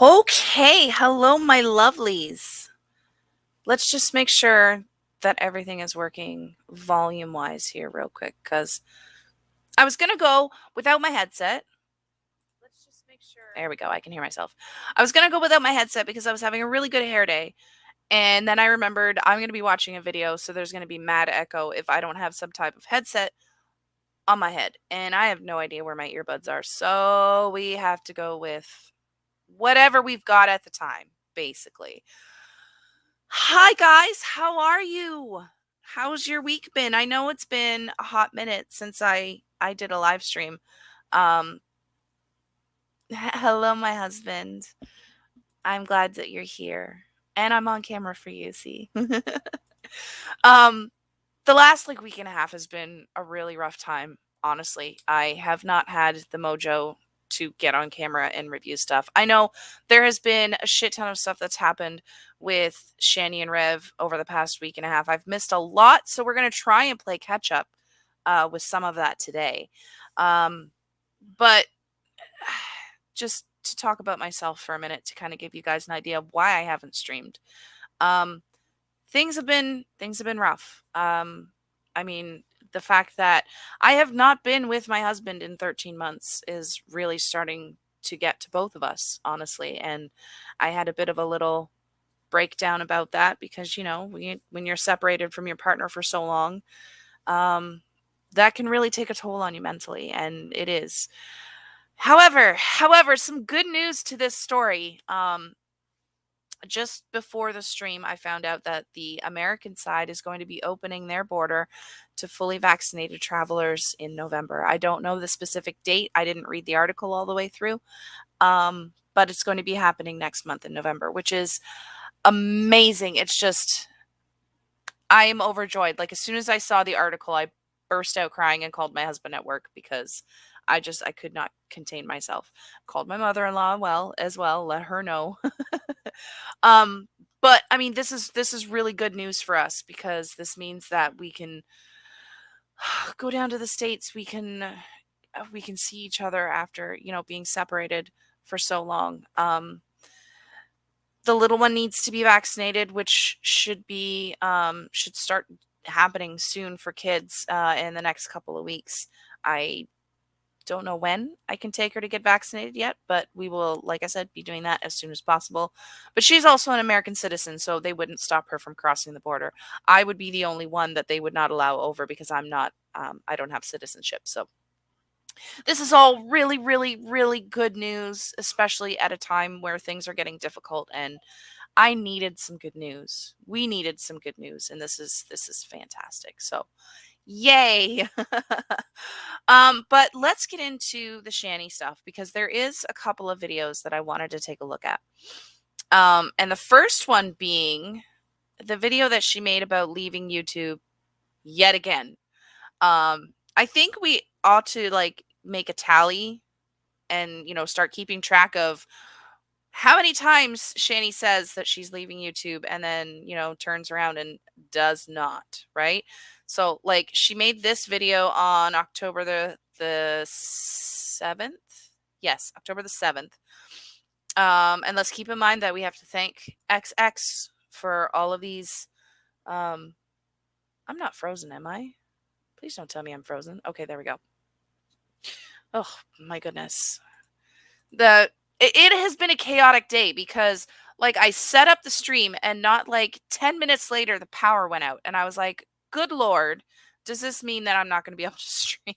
Okay, hello, my lovelies. Let's just make sure that everything is working volume-wise here real quick, because I was going to go without my headset. Let's just make sure. There we go. I can hear myself. I was going to go without my headset because I was having a really good hair day. And then I remembered I'm going to be watching a video, so there's going to be mad echo if I don't have some type of headset on my head. And I have no idea where my earbuds are. So we have to go with whatever we've got at the time, basically. Hi, guys. How are you? How's your week been? I know it's been a hot minute since I did a live stream. Hello, my husband. I'm glad that you're here. And I'm on camera for you, see? The last week and a half has been a really rough time, honestly. I have not had the mojo to get on camera and review stuff. I know there has been a shit ton of stuff that's happened with Shanny and Rev over the past week and a half. I've missed a lot, so we're going to try and play catch up with some of that today. But just to talk about myself for a minute to kind of give you guys an idea of why I haven't streamed. Um, things have been rough. I mean, the fact that I have not been with my husband in 13 months is really starting to get to both of us, honestly. And I had a bit of a little breakdown about that because, when you're separated from your partner for so long, um, that can really take a toll on you mentally, and it is. However, some good news to this story. Just before the stream, I found out that the American side is going to be opening their border to fully vaccinated travelers in November. I don't know the specific date. I didn't read the article all the way through. But it's going to be happening next month in November, which is amazing. It's just, I am overjoyed. Like, as soon as I saw the article, I burst out crying and called my husband at work because I could not contain myself. Called my mother-in-law as well, let her know. Um, but I mean, this is really good news for us because this means that we can go down to the States. We can see each other after, being separated for so long. The little one needs to be vaccinated, which should start happening soon for kids in the next couple of weeks. I don't know when I can take her to get vaccinated yet, but we will, like I said, be doing that as soon as possible. But she's also an American citizen, so they wouldn't stop her from crossing the border. I would be the only one that they would not allow over because I don't have citizenship. So this is all really, really, really good news, especially at a time where things are getting difficult, and I needed some good news. We needed some good news, and this is fantastic. So, yay. But let's get into the Shanny stuff because there is a couple of videos that I wanted to take a look at. And the first one being the video that she made about leaving YouTube yet again. I think we ought to like make a tally and start keeping track of how many times Shanny says that she's leaving YouTube and then, turns around and does not, right? So like she made this video on October the 7th. Yes, October the 7th. And let's keep in mind that we have to thank XX for all of these. I'm not frozen, am I? Please don't tell me I'm frozen. Okay, there we go. Oh my goodness. It has been a chaotic day because like I set up the stream and not like 10 minutes later the power went out and I was like, "Good lord, does this mean that I'm not going to be able to stream?"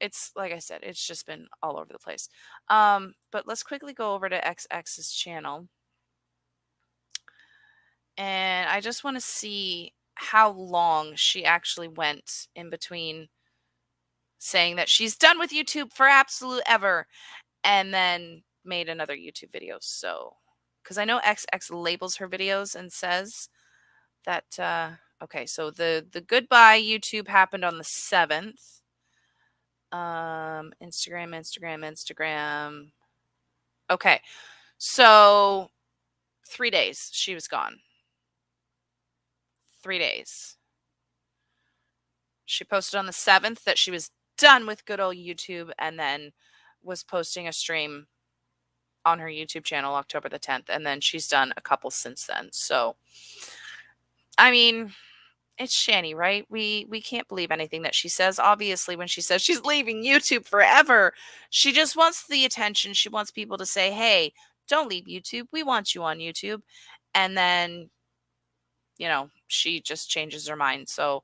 It's like I said, it's just been all over the place. But let's quickly go over to XX's channel. And I just want to see how long she actually went in between saying that she's done with YouTube for absolute ever and then made another YouTube video. So, because I know XX labels her videos and says that, okay, so the goodbye YouTube happened on the 7th. Instagram. Okay, so 3 days she was gone. 3 days. She posted on the 7th that she was done with good old YouTube and then was posting a stream on her YouTube channel October the 10th, and then she's done a couple since then. So, I mean, it's Shanny, right? We can't believe anything that she says. Obviously, when she says she's leaving YouTube forever, she just wants the attention. She wants people to say, "Hey, don't leave YouTube. We want you on YouTube." And then, she just changes her mind. So,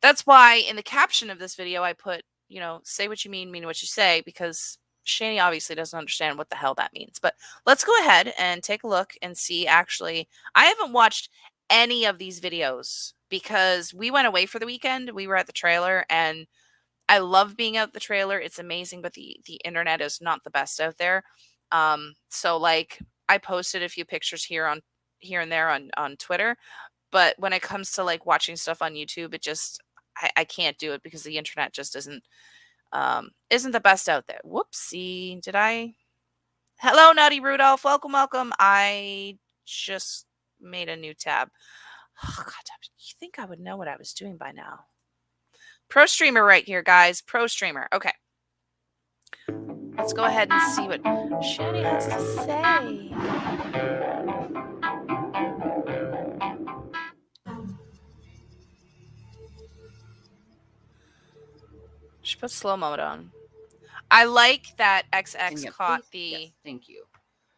that's why in the caption of this video I put, say what you mean what you say, because Shanny obviously doesn't understand what the hell that means. But let's go ahead and take a look and see. Actually, I haven't watched any of these videos because we went away for the weekend. We were at the trailer and I love being out the trailer. It's amazing, but the internet is not the best out there. So like I posted a few pictures here and there on Twitter, but when it comes to like watching stuff on YouTube, it just I can't do it because the internet just isn't the best out there. Whoopsie. Did I? Hello, Nutty Rudolph. Welcome. I just made a new tab. Oh, God, you think I would know what I was doing by now? Pro streamer right here, guys. Pro streamer. Okay. Let's go ahead and see what Shanny has to say. She put slow mode on. I like that XX Yeah, caught yes, thank you.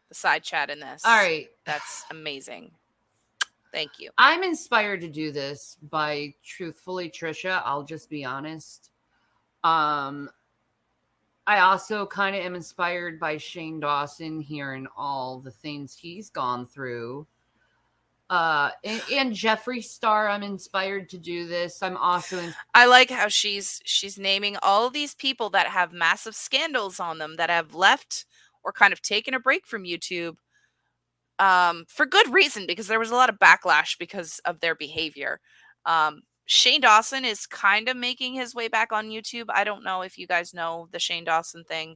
the side chat in this. All right. That's amazing. Thank you. I'm inspired to do this by truthfully Trisha. I'll just be honest. I also kind of am inspired by Shane Dawson, hearing all the things he's gone through. And Jeffree Star, I'm inspired to do this. I'm also I like how she's naming all of these people that have massive scandals on them that have left or kind of taken a break from YouTube for good reason, because there was a lot of backlash because of their behavior. Shane Dawson is kind of making his way back on YouTube. I don't know if you guys know the Shane Dawson thing.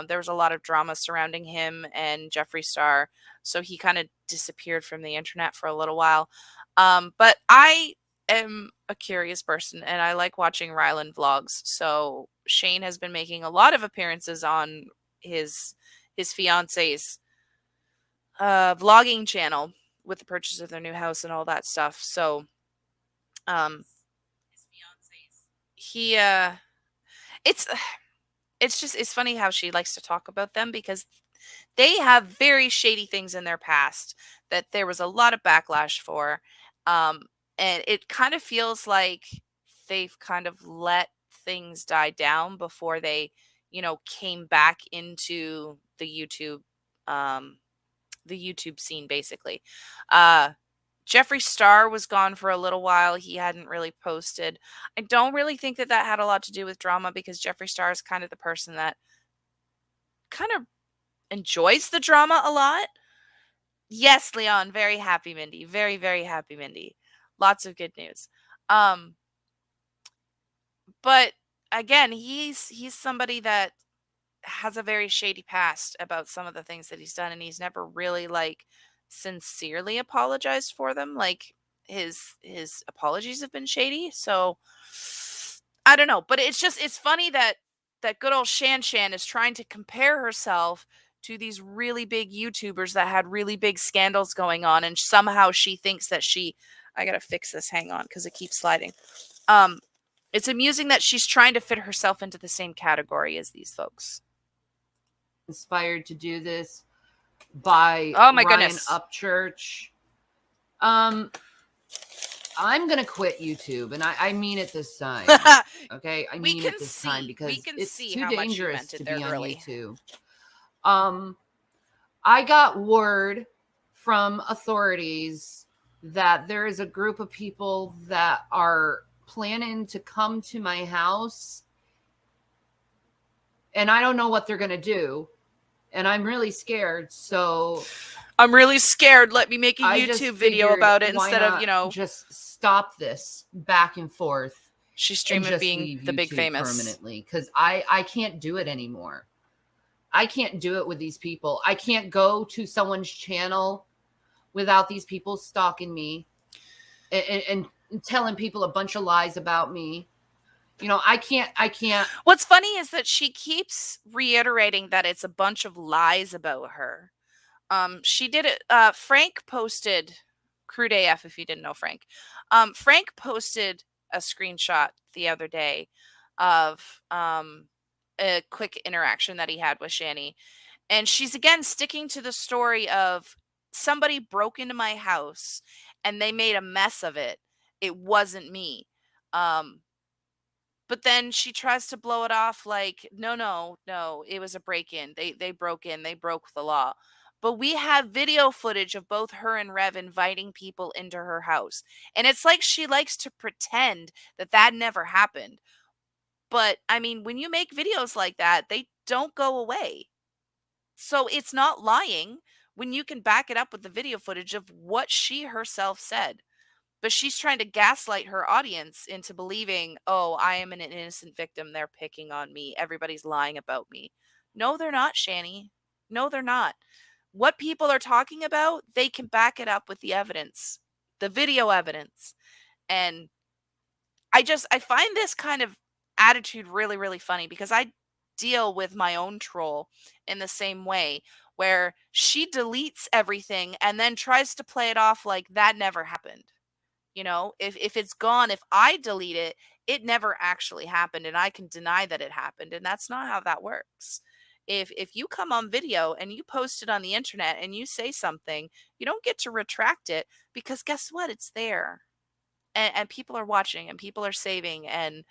There was a lot of drama surrounding him and Jeffree Star, so he kind of disappeared from the internet for a little while. But I am a curious person and I like watching Ryland vlogs. So Shane has been making a lot of appearances on his fiance's vlogging channel with the purchase of their new house and all that stuff. So he it's it's funny how she likes to talk about them, because they have very shady things in their past that there was a lot of backlash for. Um and it kind of feels like they've kind of let things die down before they, came back into um the YouTube scene basically. Uh Jeffree Star was gone for a little while. He hadn't really posted. I don't really think that had a lot to do with drama, because Jeffree Star is kind of the person that kind of enjoys the drama a lot. Yes, Leon, very happy, Mindy. Very, very happy, Mindy. Lots of good news. But again, he's somebody that has a very shady past about some of the things that he's done, and he's never really like sincerely apologized for them. Like his apologies have been shady. So I don't know, but it's funny that good old ShanShan is trying to compare herself to these really big YouTubers that had really big scandals going on, and somehow she thinks that I got to fix this, hang on, cuz it keeps sliding. It's amusing that she's trying to fit herself into the same category as these folks. Inspired to do this by Oh my Ryan goodness. Upchurch. I'm gonna quit YouTube, and I mean it this time. Okay, I mean it this time because it's too dangerous to be on YouTube. I got word from authorities that there is a group of people that are planning to come to my house, and I don't know what they're gonna do, and I'm really scared. So I'm really scared. Let me make a YouTube video about it instead of, just stop this back and forth. She's streaming being the big famous permanently, because I can't do it anymore. I can't do it with these people. I can't go to someone's channel without these people stalking me and telling people a bunch of lies about me. I can't. What's funny is that she keeps reiterating that it's a bunch of lies about her. She did it. Frank posted Crude AF, if you didn't know Frank. Frank posted a screenshot the other day of a quick interaction that he had with Shanny. And she's again sticking to the story of somebody broke into my house and they made a mess of it. It wasn't me. But then she tries to blow it off like, no, it was a break-in. They broke in, they broke the law. But we have video footage of both her and Rev inviting people into her house. And it's like she likes to pretend that never happened. But I mean, when you make videos like that, they don't go away. So it's not lying when you can back it up with the video footage of what she herself said. But she's trying to gaslight her audience into believing, oh, I am an innocent victim. They're picking on me. Everybody's lying about me. No, they're not, Shanny. No, they're not. What people are talking about, they can back it up with the evidence, the video evidence. And I find this kind of attitude really, really funny, because deal with my own troll in the same way, where she deletes everything and then tries to play it off like that never happened. You know, if it's gone, if I delete it, it never actually happened and I can deny that it happened, and that's not how that works. If you come on video and you post it on the internet and you say something, you don't get to retract it, because guess what? It's there. And people are watching and people are saving, and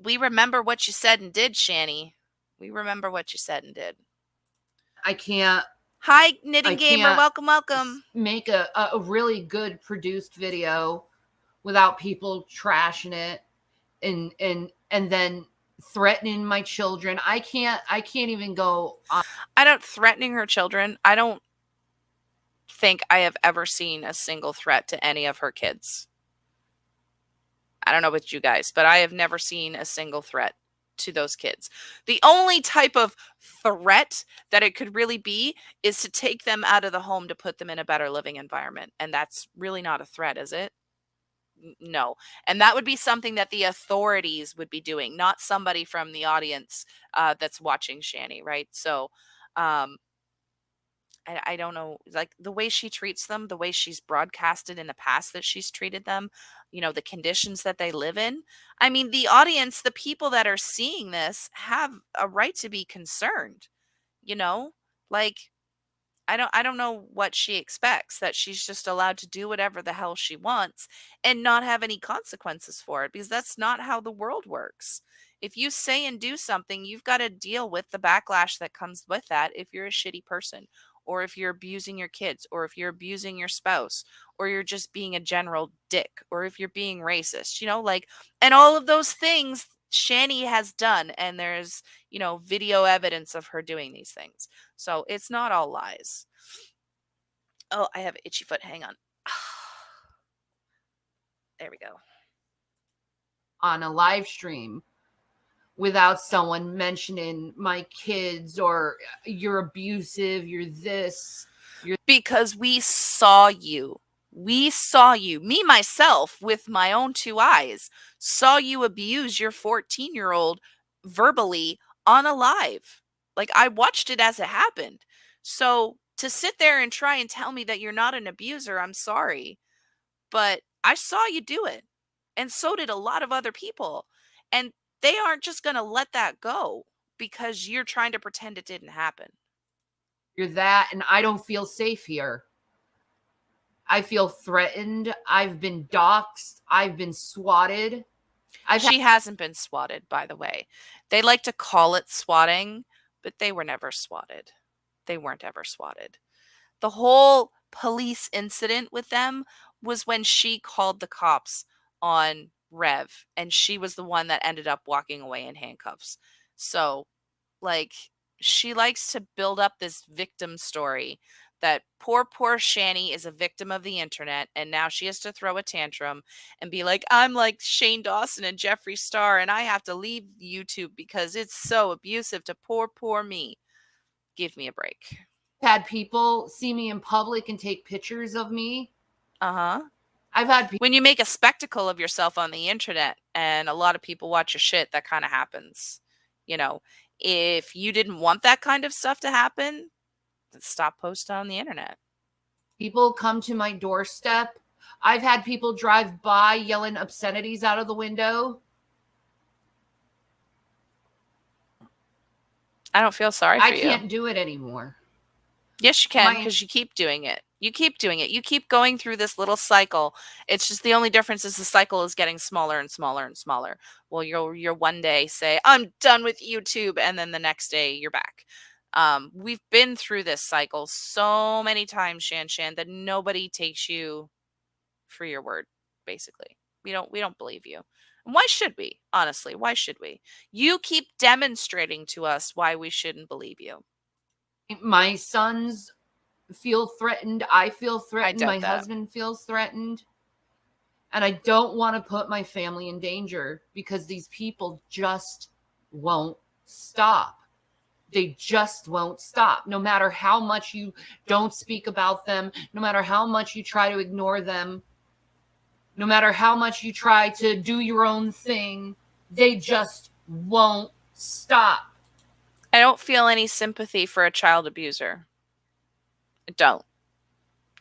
we remember what you said and did, Shanny. We remember what you said and did. I can't Hi, Knitting Gamer. Welcome, welcome. make a really good produced video without people trashing it and then threatening my children. I can't even go on. I don't threatening her children. I don't think I have ever seen a single threat to any of her kids. I don't know about you guys, but I have never seen a single threat to those kids. The only type of threat that it could really be is to take them out of the home to put them in a better living environment. And that's really not a threat, is it? No. And that would be something that the authorities would be doing, not somebody from the audience that's watching Shanny, right? So I don't know, like the way she treats them, the way she's broadcasted in the past that she's treated them, you know, the conditions that they live in. I mean, the audience, the people that are seeing this have a right to be concerned, you know? Like, I don't know what she expects, that she's just allowed to do whatever the hell she wants and not have any consequences for it, because that's not how the world works. If you say and do something, you've got to deal with the backlash that comes with that if you're a shitty person, or if you're abusing your kids, or if you're abusing your spouse, or you're just being a general dick, or if you're being racist, you know, like, and all of those things Shanny has done, and there's, you know, video evidence of her doing these things. So it's not all lies. Oh, I have itchy foot. Hang on. There we go. On a live stream without someone mentioning my kids or you're abusive, you're this, you're, because we saw you. We saw you. Me, myself, with my own two eyes, saw you abuse your 14-year-old verbally on a live. Like, I watched it as it happened. So to sit there and try and tell me that you're not an abuser, I'm sorry. But I saw you do it. And so did a lot of other people. And they aren't just going to let that go because you're trying to pretend it didn't happen. you're that, and I don't feel safe here. I feel threatened. I've been doxxed. I've been swatted. She hasn't been swatted, by the way. They like to call it swatting, but they were never swatted. They weren't ever swatted. The whole police incident with them was when she called the cops on Rev, and she was the one that ended up walking away in handcuffs. So, like, she likes to build up this victim story that poor Shanny is a victim of the internet, and now she has to throw a tantrum and be like, I'm like Shane Dawson and Jeffree Star, and I have to leave YouTube because it's so abusive to poor me. Give me a break. had people see me in public and take pictures of me. Uh-huh. I've had when you make a spectacle of yourself on the internet and a lot of people watch your shit, that kind of happens. You know, if you didn't want that kind of stuff to happen, then stop posting on the internet. People come to my doorstep. I've had people drive by yelling obscenities out of the window. I don't feel sorry for you. I can't do it anymore. Yes, you can, because you keep doing it. You keep doing it. You keep going through this little cycle. It's just the only difference is the cycle is getting smaller and smaller and smaller. Well, you'll one day say, I'm done with YouTube, and then the next day you're back. We've been through this cycle so many times, ShanShan, that nobody takes you for your word, basically. We don't believe you. And why should we? Honestly, why should we? You keep demonstrating to us why we shouldn't believe you. My sons feel threatened. I feel threatened. My husband feels threatened. And I don't want to put my family in danger because these people just won't stop. They just won't stop. No matter how much you don't speak about them, no matter how much you try to ignore them, no matter how much you try to do your own thing, they just won't Stop. I don't feel any sympathy for a child abuser. I don't.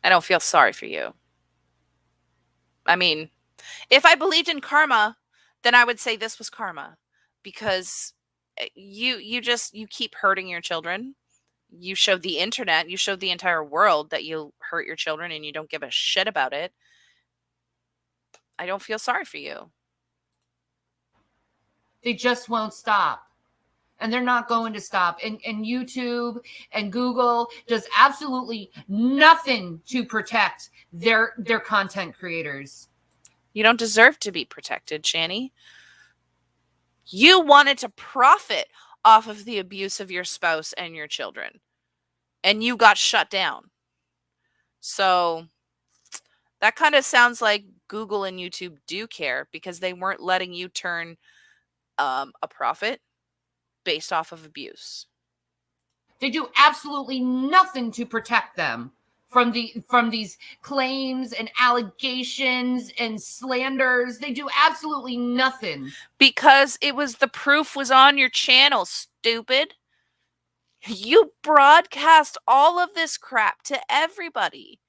I don't feel sorry for you. I mean, if I believed in karma, then I would say this was karma, because you keep hurting your children. You showed the internet, you showed the entire world that you hurt your children and you don't give a shit about it. I don't feel sorry for you. They just won't stop. And they're not going to stop. And YouTube and Google does absolutely nothing to protect their content creators. You don't deserve to be protected, Shanny. You wanted to profit off of the abuse of your spouse and your children, and you got shut down. So that kind of sounds like Google and YouTube do care, because they weren't letting you turn a profit based off of abuse. They do absolutely nothing to protect them from these claims and allegations and slanders. They do absolutely nothing. Because the proof was on your channel, stupid. You broadcast all of this crap to everybody.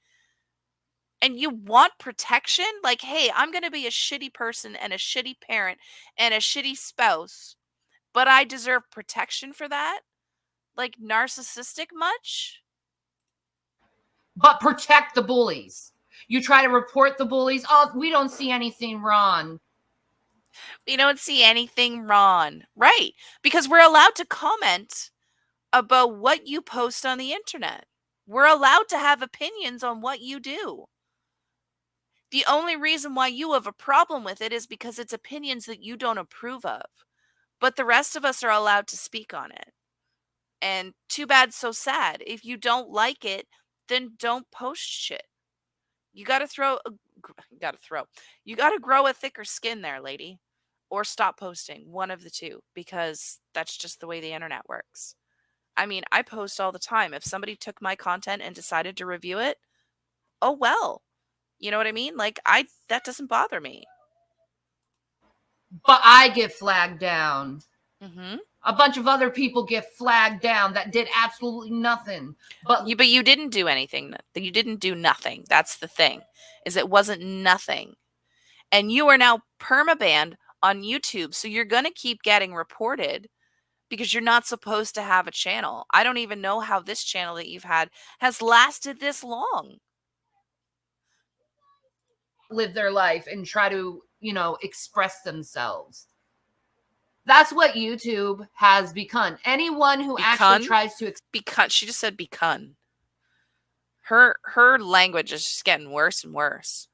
And you want protection? Like, hey, I'm going to be a shitty person and a shitty parent and a shitty spouse, but I deserve protection for that? Like, narcissistic much? But protect the bullies. You try to report the bullies. Oh, we don't see anything wrong. We don't see anything wrong. Right. Because we're allowed to comment about what you post on the internet. We're allowed to have opinions on what you do. The only reason why you have a problem with it is because it's opinions that you don't approve of. But the rest of us are allowed to speak on it. And too bad, so sad. If you don't like it, then don't post shit. You got to you got to grow a thicker skin there, lady, or stop posting, one of the two, because that's just the way the internet works. I mean, I post all the time. If somebody took my content and decided to review it, oh well. You know what I mean? Like, that doesn't bother me. But I get flagged down. Mhm. A bunch of other people get flagged down that did absolutely nothing. But you didn't do anything. You didn't do nothing. That's the thing. Is it wasn't nothing. And you are now permabanned on YouTube, so you're going to keep getting reported because you're not supposed to have a channel. I don't even know how this channel that you've had has lasted this long. live their life and try to, express themselves. That's what YouTube has become. Anyone who actually tries to she just said become. Her language is just getting worse and worse.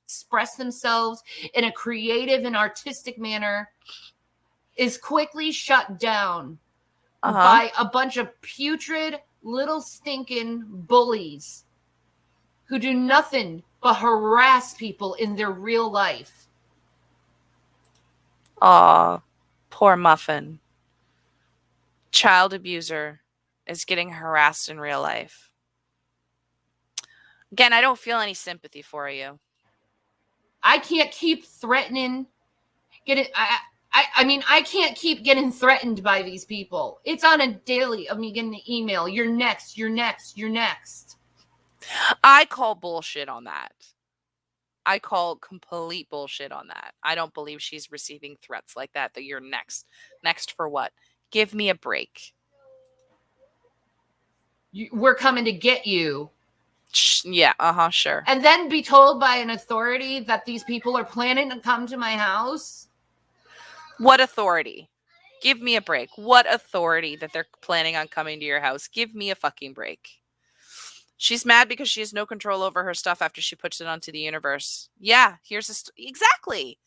Express themselves in a creative and artistic manner is quickly shut down by a bunch of putrid little stinking bullies who do nothing but harass people in their real life. Aw, poor Muffin. Child abuser is getting harassed in real life. Again, I don't feel any sympathy for you. I can't keep threatening. I can't keep getting threatened by these people. It's on a daily of me getting the email. You're next. You're next. You're next. I call bullshit on that. I call complete bullshit on that. I don't believe she's receiving threats like that you're next. Next for what? Give me a break. We're coming to get you. Yeah, sure. And then be told by an authority that these people are planning to come to my house? What authority? Give me a break. What authority that they're planning on coming to your house? Give me a fucking break. She's mad because she has no control over her stuff after she puts it onto the universe. Yeah, here's exactly.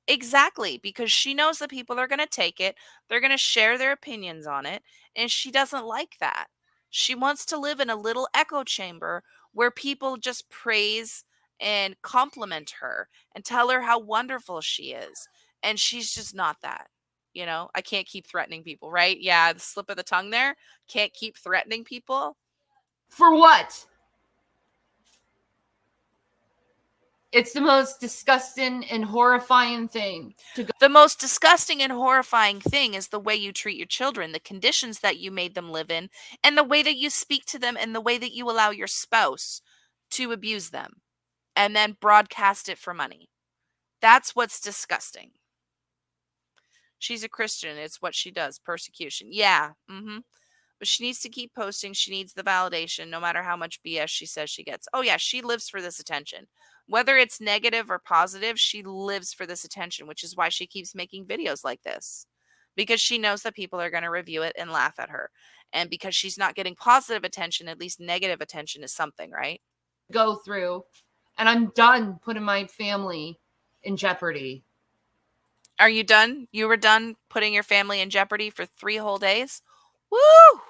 Exactly, because she knows that people are going to take it. They're going to share their opinions on it, and she doesn't like that. She wants to live in a little echo chamber where people just praise and compliment her and tell her how wonderful she is. And she's just not that. I can't keep threatening people, right? Yeah, the slip of the tongue there. Can't keep threatening people. For what? It's the most disgusting and horrifying thing to go. The most disgusting and horrifying thing is the way you treat your children, the conditions that you made them live in, and the way that you speak to them, and the way that you allow your spouse to abuse them and then broadcast it for money. That's what's disgusting. She's a Christian. It's what she does. Persecution. Yeah. But she needs to keep posting. She needs the validation, no matter how much BS she says she gets. Oh, yeah, she lives for this attention. Whether it's negative or positive, she lives for this attention, which is why she keeps making videos like this. Because she knows that people are going to review it and laugh at her. And because she's not getting positive attention, at least negative attention is something, right? Go through. And I'm done putting my family in jeopardy. Are you done? You were done putting your family in jeopardy for 3 whole days? Woo!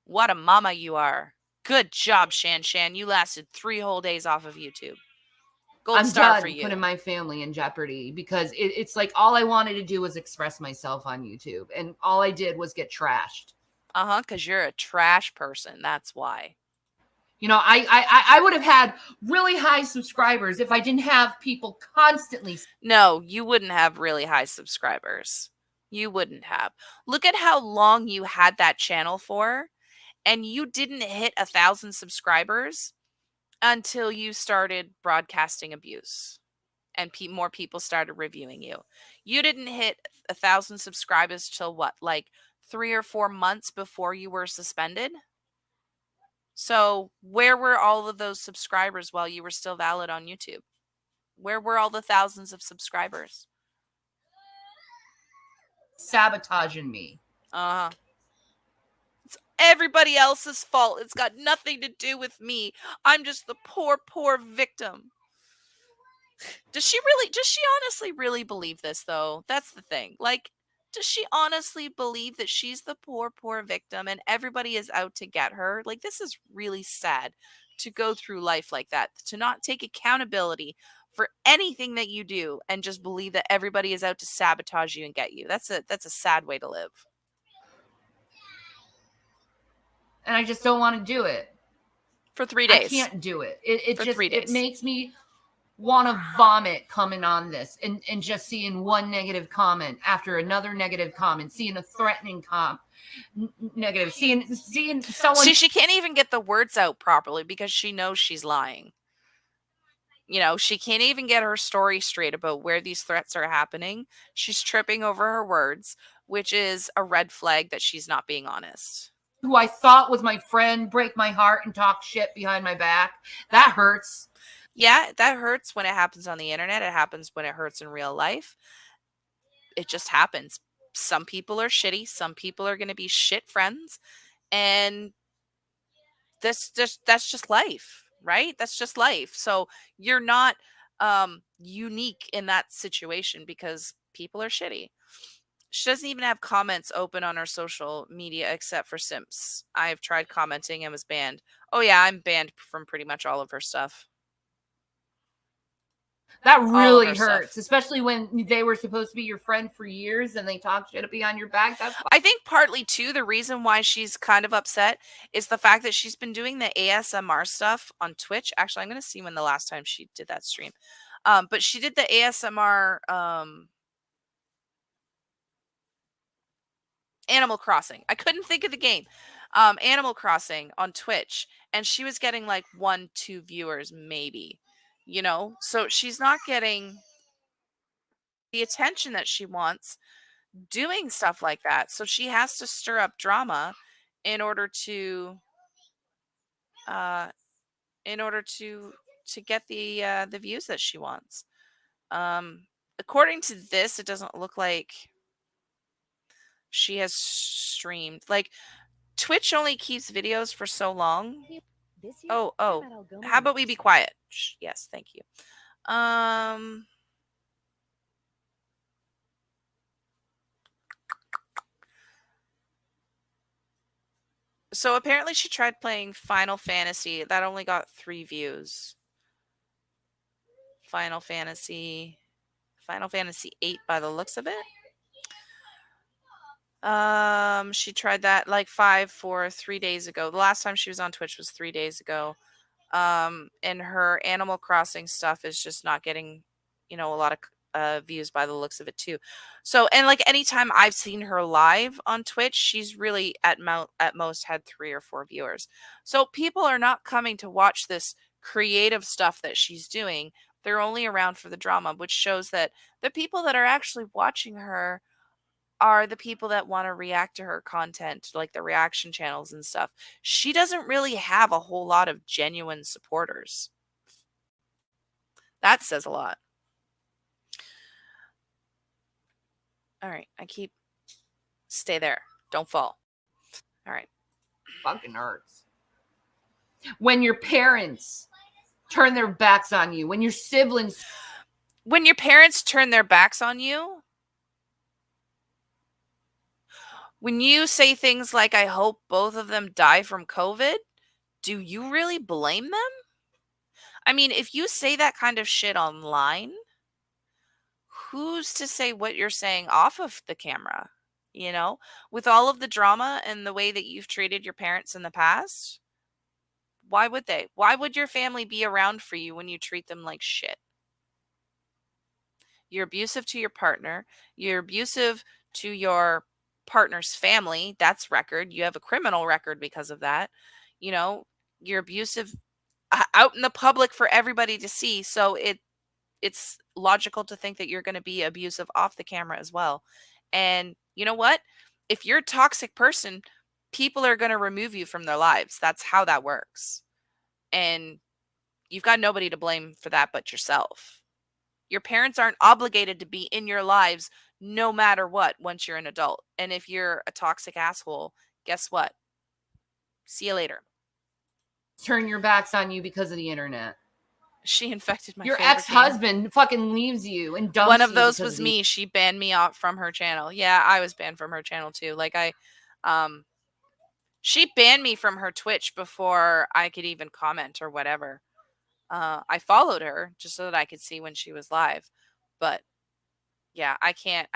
What a mama you are. Good job, ShanShan. You lasted 3 whole days off of YouTube. Gold I'm star done for you. putting my family in jeopardy because it's like all I wanted to do was express myself on YouTube, and all I did was get trashed. Because you're a trash person. That's why. You know, I would have had really high subscribers if I didn't have people constantly. No, you wouldn't have really high subscribers. You wouldn't have. Look at how long you had that channel for, and you didn't hit 1,000 subscribers until you started broadcasting abuse and more people started reviewing you. You didn't hit 1,000 subscribers till what, like 3 or 4 months before you were suspended? So where were all of those subscribers while you were still valid on YouTube? Where were all the thousands of subscribers? Sabotaging me. It's everybody else's fault. It's got nothing to do with me. I'm just the poor, poor victim. Does she honestly really believe this, though? That's the thing. Like, does she honestly believe that she's the poor, poor victim and everybody is out to get her? Like, this is really sad to go through life like that, to not take accountability for anything that you do and just believe that everybody is out to sabotage you and get you. That's a sad way to live. And I just don't want to do it. For 3 days. I can't do it. It For just 3 days. It makes me want to vomit coming on this and just seeing one negative comment after another negative comment, seeing a threatening negative, seeing someone. See, she can't even get the words out properly because she knows she's lying. You know, she can't even get her story straight about where these threats are happening. She's tripping over her words, which is a red flag that she's not being honest. Who I thought was my friend break my heart and talk shit behind my back. That hurts. Yeah, that hurts when it happens on the internet. It happens when it hurts in real life. It just happens. Some people are shitty. Some people are going to be shit friends. And that's just life, right? That's just life. So you're not unique in that situation because people are shitty. She doesn't even have comments open on her social media except for simps. I've tried commenting and was banned. Oh yeah, I'm banned from pretty much all of her stuff. That really hurts, especially when they were supposed to be your friend for years and they talk shit behind your back. I think partly too, the reason why she's kind of upset is the fact that she's been doing the ASMR stuff on Twitch. Actually, I'm going to see when the last time she did that stream. But she did the ASMR Animal Crossing. I couldn't think of the game. Animal Crossing on Twitch, and she was getting like 1-2 viewers maybe. You know, so she's not getting the attention that she wants doing stuff like that. So she has to stir up drama in order to get the views that she wants. According to this, it doesn't look like she has streamed. Like, Twitch only keeps videos for so long. Oh, how about we be quiet? Shh, yes, thank you. So apparently she tried playing Final Fantasy. That only got 3 views. Final Fantasy 8 by the looks of it. She tried that like 3 days ago. The last time she was on Twitch was 3 days ago. And her Animal Crossing stuff is just not getting, a lot of views by the looks of it too. So, and like anytime I've seen her live on Twitch, she's really at most had 3 or 4 viewers. So people are not coming to watch this creative stuff that she's doing. They're only around for the drama, which shows that the people that are actually watching her are the people that want to react to her content, like the reaction channels and stuff. She doesn't really have a whole lot of genuine supporters. That says a lot. All right, stay there. Don't fall. All right. Fucking hurts. When your parents turn their backs on you, when your siblings. When your parents turn their backs on you, when you say things like, I hope both of them die from COVID, do you really blame them? I mean, if you say that kind of shit online, who's to say what you're saying off of the camera? With all of the drama and the way that you've treated your parents in the past, why would they? Why would your family be around for you when you treat them like shit? You're abusive to your partner. You're abusive to your partner's family. That's record. You have a criminal record because of that. You're abusive out in the public for everybody to see. So it's logical to think that you're going to be abusive off the camera as well. And you know what? If you're a toxic person, people are going to remove you from their lives. That's how that works. And you've got nobody to blame for that but yourself. Your parents aren't obligated to be in your lives no matter what once you're an adult. And if you're a toxic asshole, guess what? See you later. Turn your backs on you because of the internet. She infected my Your favorite ex-husband game. fucking leaves you and dumps One of you those because was of me. She banned me out from her channel. Yeah, I was banned from her channel too. She banned me from her Twitch before I could even comment or whatever. I followed her just so that I could see when she was live. But yeah, I can't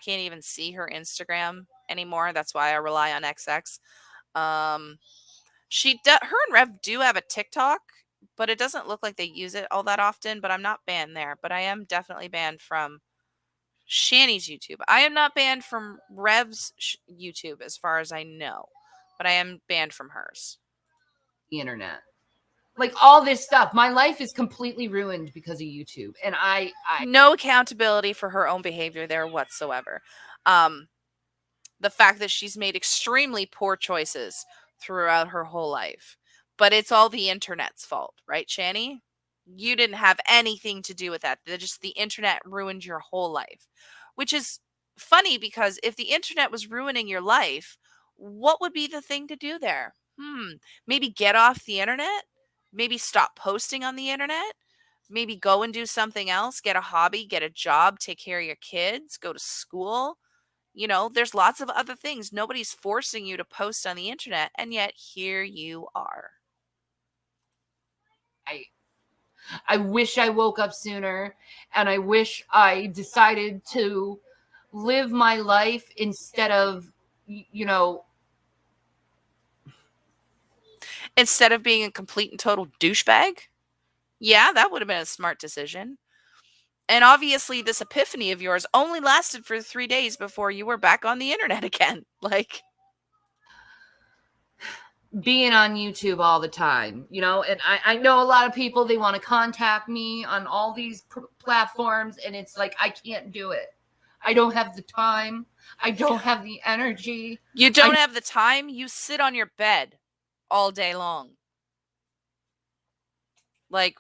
even see her Instagram anymore. That's why I rely on XX. Her and Rev do have a TikTok, but it doesn't look like they use it all that often, but I'm not banned there, but I am definitely banned from Shanny's YouTube. I am not banned from Rev's YouTube as far as I know, but I am banned from hers. the internet. Like all this stuff. My life is completely ruined because of YouTube. And I no accountability for her own behavior there whatsoever. The fact that she's made extremely poor choices throughout her whole life. But it's all the internet's fault, right, Shanny? You didn't have anything to do with that. Just the internet ruined your whole life. Which is funny because if the internet was ruining your life, what would be the thing to do there? Maybe get off the internet? Maybe stop posting on the internet? Maybe go and do something else, get a hobby, get a job, take care of your kids, go to school. There's lots of other things. Nobody's forcing you to post on the internet, and yet here you are. I wish I woke up sooner, and I wish I decided to live my life instead of, instead of being a complete and total douchebag. Yeah, that would have been a smart decision. And obviously, this epiphany of yours only lasted for 3 days before you were back on the internet again. Being on YouTube all the time, and I know a lot of people, they want to contact me on all these platforms, and it's like, I can't do it. I don't have the time. I don't have the energy. You don't have the time? You sit on your bed all day long. What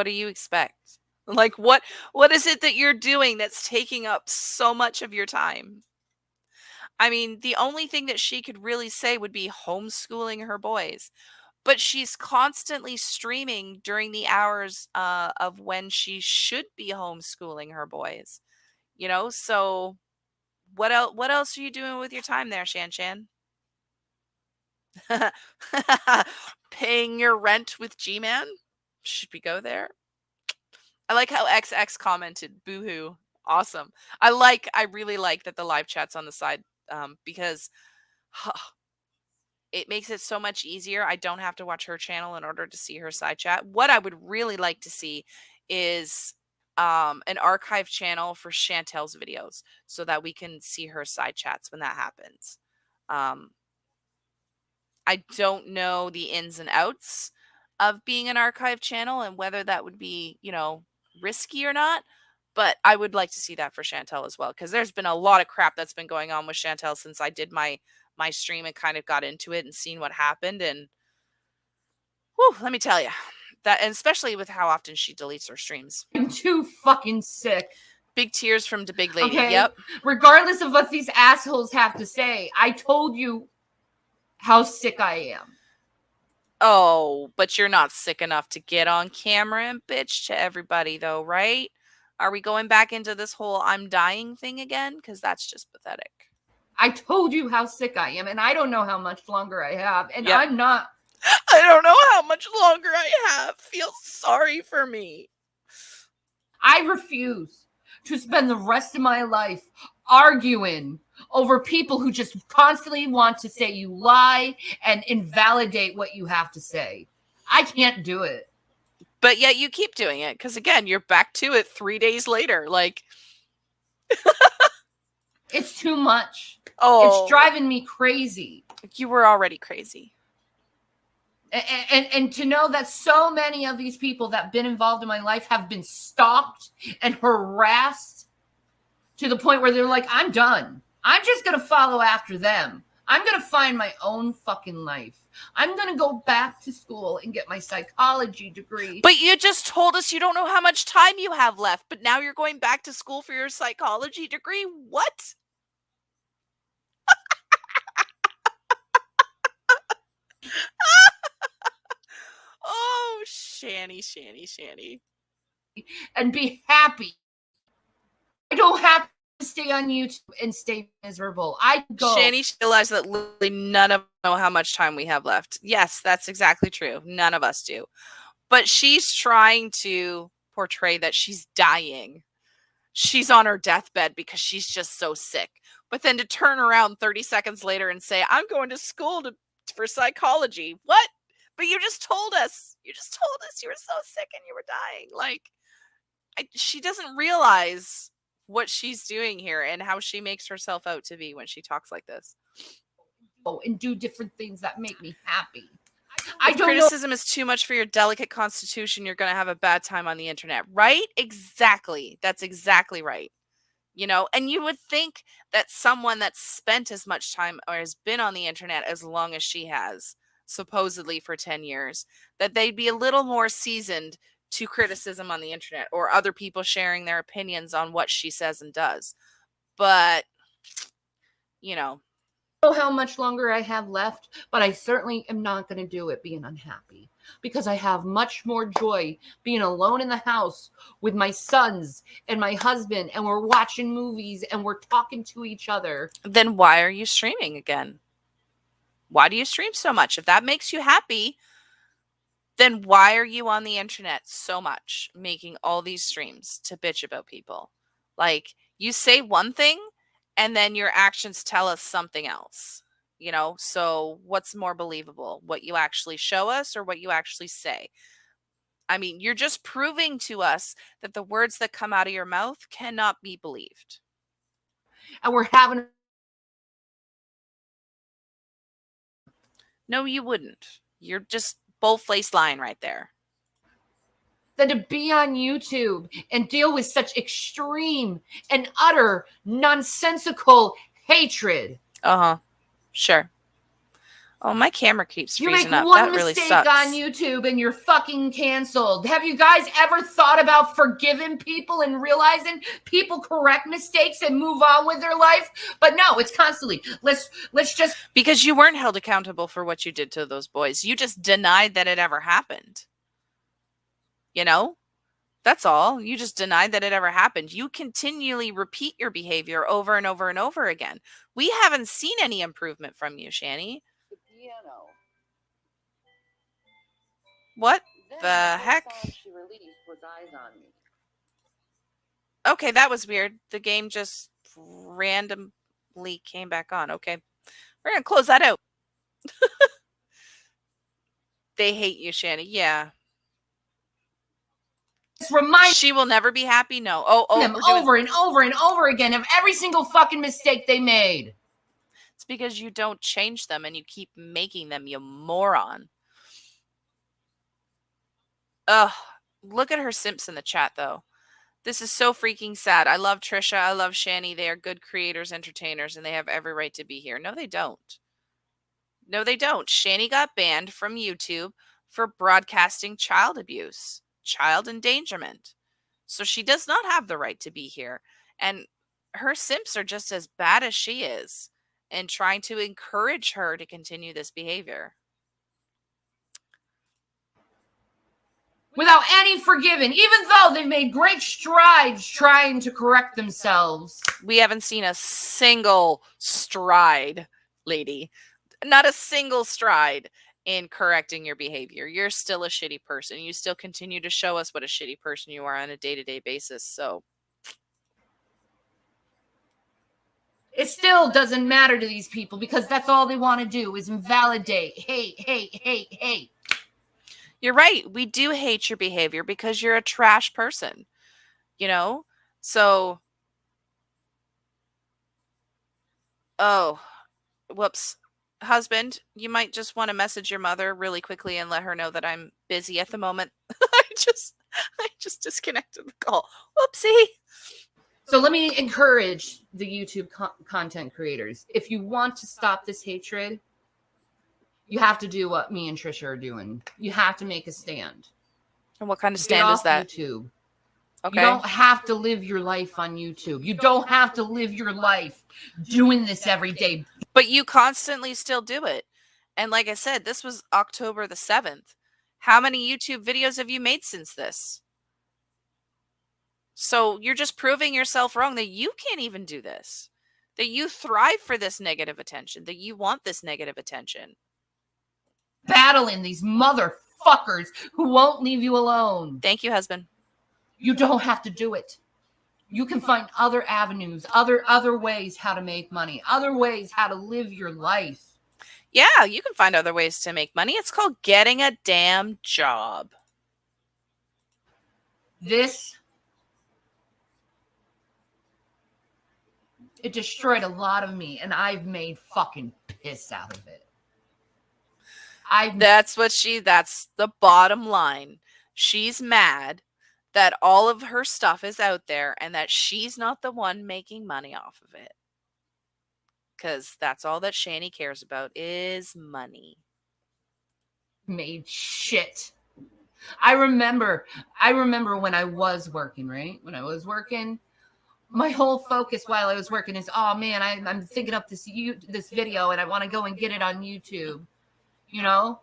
do you expect? What is it that you're doing that's taking up so much of your time? I mean, the only thing that she could really say would be homeschooling her boys. But she's constantly streaming during the hours of when she should be homeschooling her boys. So what else are you doing with your time there, ShanShan? Paying your rent with G-Man? Should we go there? I like how XX commented, boohoo. Awesome. I really like that the live chat's on the side because It makes it so much easier. I don't have to watch her channel in order to see her side chat. What I would really like to see is an archive channel for Chantel's videos so that we can see her side chats when that happens. I don't know the ins and outs of being an archive channel and whether that would be, risky or not. But I would like to see that for Chantel as well, because there's been a lot of crap that's been going on with Chantel since I did my stream and kind of got into it and seen what happened. And whew, let me tell you that, and especially with how often she deletes her streams. I'm too fucking sick. Big tears from the big lady. Okay? Yep. Regardless of what these assholes have to say, I told you how sick I am. Oh, but you're not sick enough to get on camera and bitch to everybody, though, right? Are we going back into this whole I'm dying thing again? Because that's just pathetic. I told you how sick I am, and I don't know how much longer I have, and Yep. I'm not. I don't know how much longer I have. Feel sorry for me. I refuse to spend the rest of my life arguing over people who just constantly want to say you lie and invalidate what you have to say. I can't do it. But yet you keep doing it because, again, you're back to it 3 days later. Like, it's too much. Oh, it's driving me crazy. You were already crazy. And to know that so many of these people that have been involved in my life have been stalked and harassed to the point where they're like, I'm done. I'm just going to follow after them. I'm going to find my own fucking life. I'm going to go back to school and get my psychology degree. But you just told us you don't know how much time you have left, but now you're going back to school for your psychology degree? What? Oh, Shanny. And be happy. I don't have to stay on YouTube and stay miserable. I go. Shanny realized that literally none of us know how much time we have left. Yes, that's exactly true. None of us do. But she's trying to portray that she's dying. She's on her deathbed because she's just so sick. But then to turn around 30 seconds later and say, I'm going to school for psychology. What? But you just told us. You just told us you were so sick and you were dying. Like, she doesn't realize what she's doing here and how she makes herself out to be when she talks like this. And do different things that make me happy. If criticism is too much for your delicate constitution, you're going to have a bad time on the internet, right? Exactly. That's exactly right. And you would think that someone that's spent as much time or has been on the internet as long as she has, supposedly for 10 years, that they'd be a little more seasoned to criticism on the internet or other people sharing their opinions on what she says and does. But, I don't know how much longer I have left, but I certainly am not going to do it being unhappy, because I have much more joy being alone in the house with my sons and my husband, and we're watching movies and we're talking to each other. Then why are you streaming again? Why do you stream so much? If that makes you happy, then why are you on the internet so much, making all these streams to bitch about people? Like, you say one thing and then your actions tell us something else, So what's more believable, what you actually show us or what you actually say? I mean, you're just proving to us that the words that come out of your mouth cannot be believed. And we're having... No, you wouldn't. You're just bold-faced lying right there. Than to be on YouTube and deal with such extreme and utter nonsensical hatred. Sure. Oh, my camera keeps freezing up. You make one that really mistake sucks. on YouTube and you're fucking canceled. Have you guys ever thought about forgiving people and realizing people correct mistakes and move on with their life? But no, it's constantly, let's just... Because you weren't held accountable for what you did to those boys. You just denied that it ever happened. That's all. You just denied that it ever happened. You continually repeat your behavior over and over and over again. We haven't seen any improvement from you, Shanny. The piano. What the heck? She released was Eyes on Me. Okay, that was weird. The game just randomly came back on. Okay. We're going to close that out. They hate you, Shanny. Yeah. Remind She will never be happy. No. Oh, them we're doing over and over and over again of every single fucking mistake they made. It's because you don't change them and you keep making them, you moron. Ugh. Look at her simps in the chat, though. This is so freaking sad. I love Trisha. I love Shanny. They are good creators, entertainers, and they have every right to be here. No, they don't. No, they don't. Shanny got banned from YouTube for broadcasting child abuse, child endangerment. So she does not have the right to be here. And her simps are just as bad as she is and trying to encourage her to continue this behavior. Without any forgiving, even though they've made great strides trying to correct themselves. We haven't seen a single stride, lady. Not a single stride in correcting your behavior. You're still a shitty person. You still continue to show us what a shitty person you are on a day-to-day basis. So it still doesn't matter to these people because that's all they want to do is invalidate, hate. you're right. We do hate your behavior because you're a trash person, you know? So, oh, whoops. Husband, you might just want to message your mother really quickly and let her know that I'm busy at the moment. I just disconnected the call. Whoopsie. So let me encourage the YouTube content creators. If you want to stop this hatred, you have to do what me and Trisha are doing. You have to make a stand. And what kind of stand is that? YouTube. Okay. You don't have to live your life on YouTube. You don't have to live your life doing this every day. But you constantly still do it. And like I said, this was October the 7th. How many YouTube videos have you made since this? So you're just proving yourself wrong that you can't even do this. That you thrive for this negative attention. That you want this negative attention. Battling these motherfuckers who won't leave you alone. Thank you, husband. You don't have to do it. You can find other avenues, other ways how to make money, other ways how to live your life. Yeah, you can find other ways to make money. It's called getting a damn job. It destroyed a lot of me, and I've made fucking piss out of it. That's the bottom line. She's mad that all of her stuff is out there and that she's not the one making money off of it. Because that's all that Shanny cares about is money. Made shit. I remember when I was working, right? When I was working, my whole focus while I was working is, oh man, I'm thinking up this video and I want to go and get it on YouTube, you know?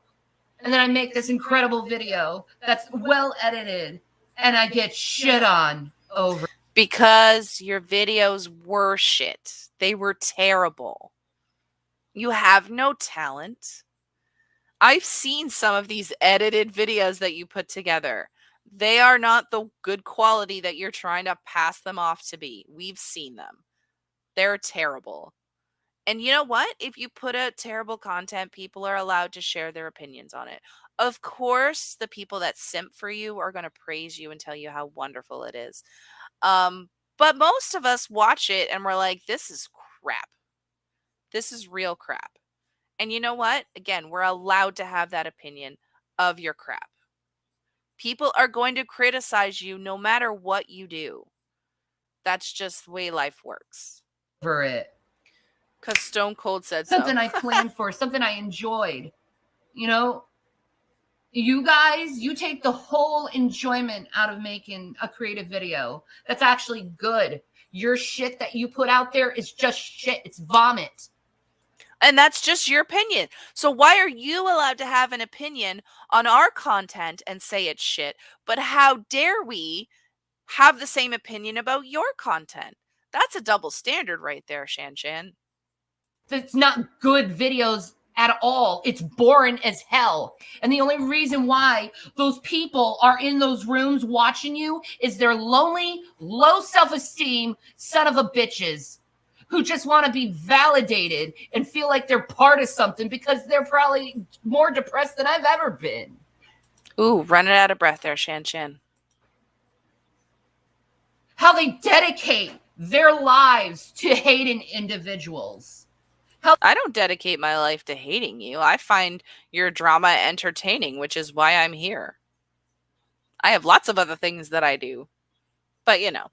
And then I make this incredible video that's well edited and I get shit on over. Because your videos were shit. They were terrible. You have no talent. I've seen some of these edited videos that you put together. They are not the good quality that you're trying to pass them off to be. We've seen them. They're terrible. And you know what? If you put out terrible content, people are allowed to share their opinions on it. Of course, the people that simp for you are going to praise you and tell you how wonderful it is. But most of us watch it and we're like, this is crap. This is real crap. And you know what? Again, we're allowed to have that opinion of your crap. People are going to criticize you no matter what you do. That's just the way life works. For it. Because Stone Cold said something I planned for, something I enjoyed. You know, you guys, you take the whole enjoyment out of making a creative video that's actually good. Your shit that you put out there is just shit. It's vomit. And that's just your opinion. So why are you allowed to have an opinion on our content and say it's shit? But how dare we have the same opinion about your content? That's a double standard right there, ShanShan. It's not good videos at all. It's boring as hell. And the only reason why those people are in those rooms watching you is they're lonely, low self-esteem son of a bitches who just want to be validated and feel like they're part of something because they're probably more depressed than I've ever been. Ooh, running out of breath there, ShanShan. How they dedicate their lives to hating individuals. I don't dedicate my life to hating you. I find your drama entertaining, which is why I'm here. I have lots of other things that I do. But, you know,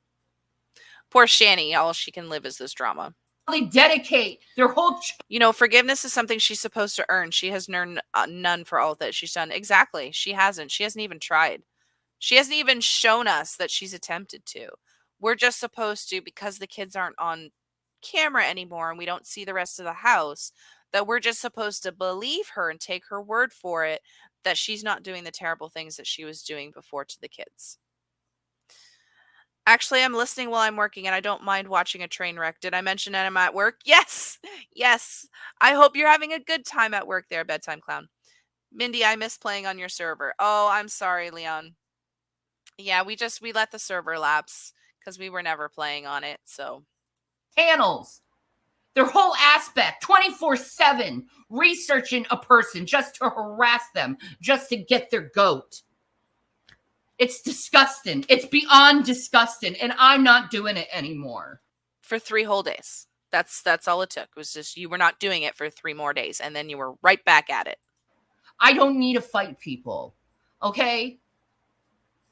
poor Shanny, all she can live is this drama. They dedicate their whole... You know, forgiveness is something she's supposed to earn. She has earned none for all that she's done. Exactly. She hasn't. She hasn't even tried. She hasn't even shown us that she's attempted to. We're just supposed to, because the kids aren't on camera anymore and we don't see the rest of the house, that we're just supposed to believe her and take her word for it that she's not doing the terrible things that she was doing before to the kids. Actually, I'm listening while I'm working and I don't mind watching a train wreck. Did I mention that I'm at work? Yes. Yes. I hope you're having a good time at work there, bedtime clown. Mindy, I miss playing on your server. Oh, I'm sorry, Leon. Yeah, we let the server lapse because we were never playing on it, so. Panels. Their whole aspect, 24/7, researching a person just to harass them, just to get their goat. It's disgusting. It's beyond disgusting, and I'm not doing it anymore. For 3 whole days. That's all it took. It was just you were not doing it for 3 more days, and then you were right back at it. I don't need to fight people, okay?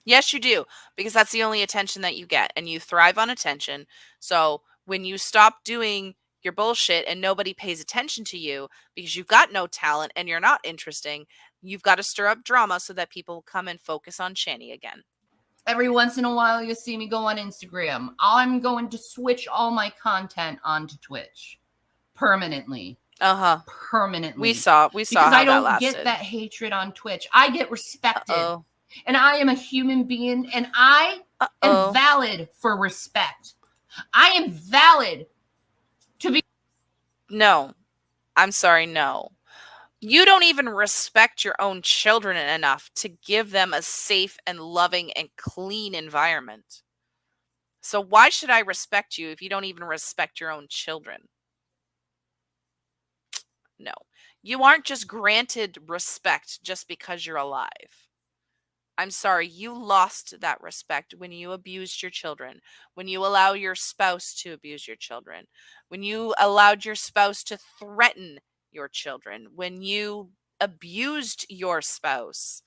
Yes, you do, because that's the only attention that you get, and you thrive on attention. So when you stop doing your bullshit and nobody pays attention to you because you've got no talent and you're not interesting, you've got to stir up drama so that people come and focus on Shanny again. Every once in a while, you'll see me go on Instagram. I'm going to switch all my content onto Twitch permanently. Permanently. We saw because how I don't that lasted. get that hatred on Twitch. I get respected. And I am a human being, and I am valid for respect. I am valid to be... No. I'm sorry, no. You don't even respect your own children enough to give them a safe and loving and clean environment. So why should I respect you if you don't even respect your own children? No. You aren't just granted respect just because you're alive. I'm sorry, you lost that respect when you abused your children, when you allow your spouse to abuse your children, when you allowed your spouse to threaten your children, when you abused your spouse,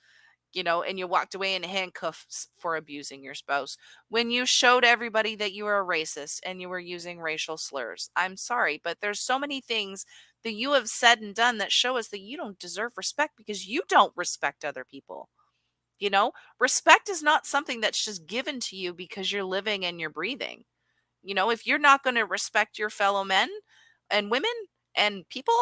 you know, and you walked away in handcuffs for abusing your spouse, when you showed everybody that you were a racist and you were using racial slurs. I'm sorry, but there's so many things that you have said and done that show us that you don't deserve respect because you don't respect other people. You know, respect is not something that's just given to you because you're living and you're breathing. You know, if you're not going to respect your fellow men and women and people,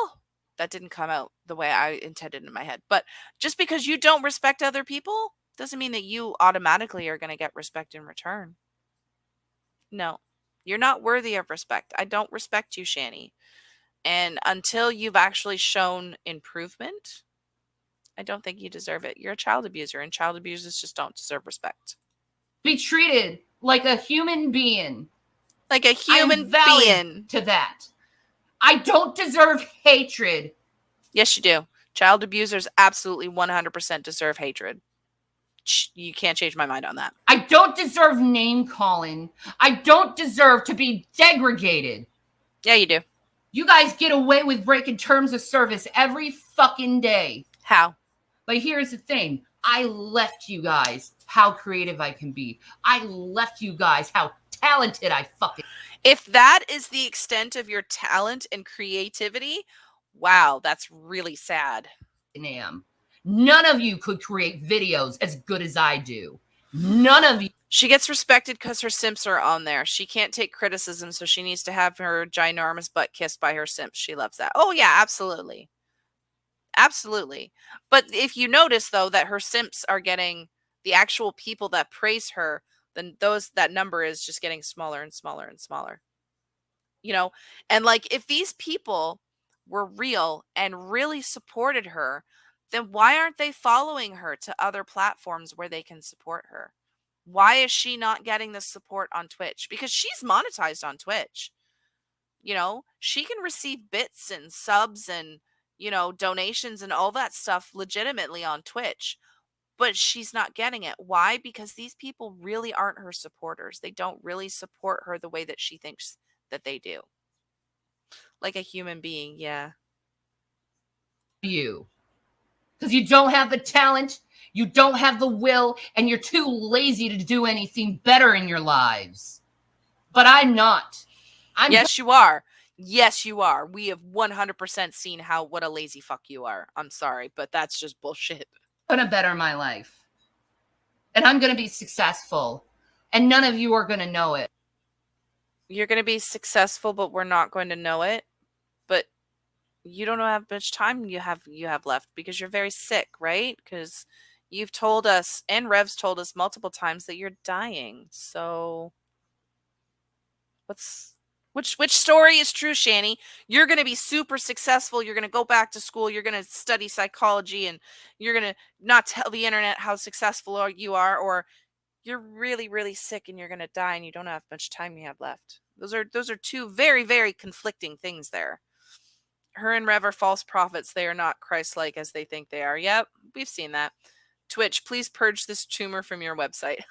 that didn't come out the way I intended in my head. But just because you don't respect other people doesn't mean that you automatically are going to get respect in return. No, you're not worthy of respect. I don't respect you, Shanny. And until you've actually shown improvement, I don't think you deserve it. You're a child abuser, and child abusers just don't deserve respect. Be treated like a human being. Like a human being. To that. I don't deserve hatred. Yes, you do. Child abusers absolutely 100% deserve hatred. You can't change my mind on that. I don't deserve name calling. I don't deserve to be degraded. Yeah, you do. You guys get away with breaking terms of service every fucking day. How? But here's the thing. I left you guys how creative I can be. I left you guys how talented I fucking... If that is the extent of your talent and creativity, wow, that's really sad. Am. None of you could create videos as good as I do. None of you. She gets respected because her simps are on there. She can't take criticism, so she needs to have her ginormous butt kissed by her simps. She loves that. Oh, yeah, absolutely. Absolutely. But if you notice, though, that her simps are getting the actual people that praise her, then that number is just getting smaller and smaller and smaller. You know, and like if these people were real and really supported her, then why aren't they following her to other platforms where they can support her? Why is she not getting the support on Twitch? Because she's monetized on Twitch. You know, she can receive bits and subs and, you know, donations and all that stuff legitimately on Twitch, but she's not getting it. Why? Because these people really aren't her supporters. They don't really support her the way that she thinks that they do. Like a human being, yeah. You. Because you don't have the talent, you don't have the will, and you're too lazy to do anything better in your lives. But I'm not. Yes, you are. Yes, you are. We have 100% seen what a lazy fuck you are. I'm sorry, but that's just bullshit. Going to better my life. And I'm going to be successful. And none of you are going to know it. You're going to be successful, but we're not going to know it. But you don't know how much time you have left because you're very sick, right? Because you've told us, and Rev's told us multiple times, that you're dying. So which story is true, Shanny? You're going to be super successful. You're going to go back to school. You're going to study psychology, and you're going to not tell the internet how successful you are, or you're really, really sick and you're going to die and you don't have much time you have left. Those are two very, very conflicting things there. Her and Rev are false prophets. They are not Christ-like as they think they are. Yep, we've seen that. Twitch, please purge this tumor from your website.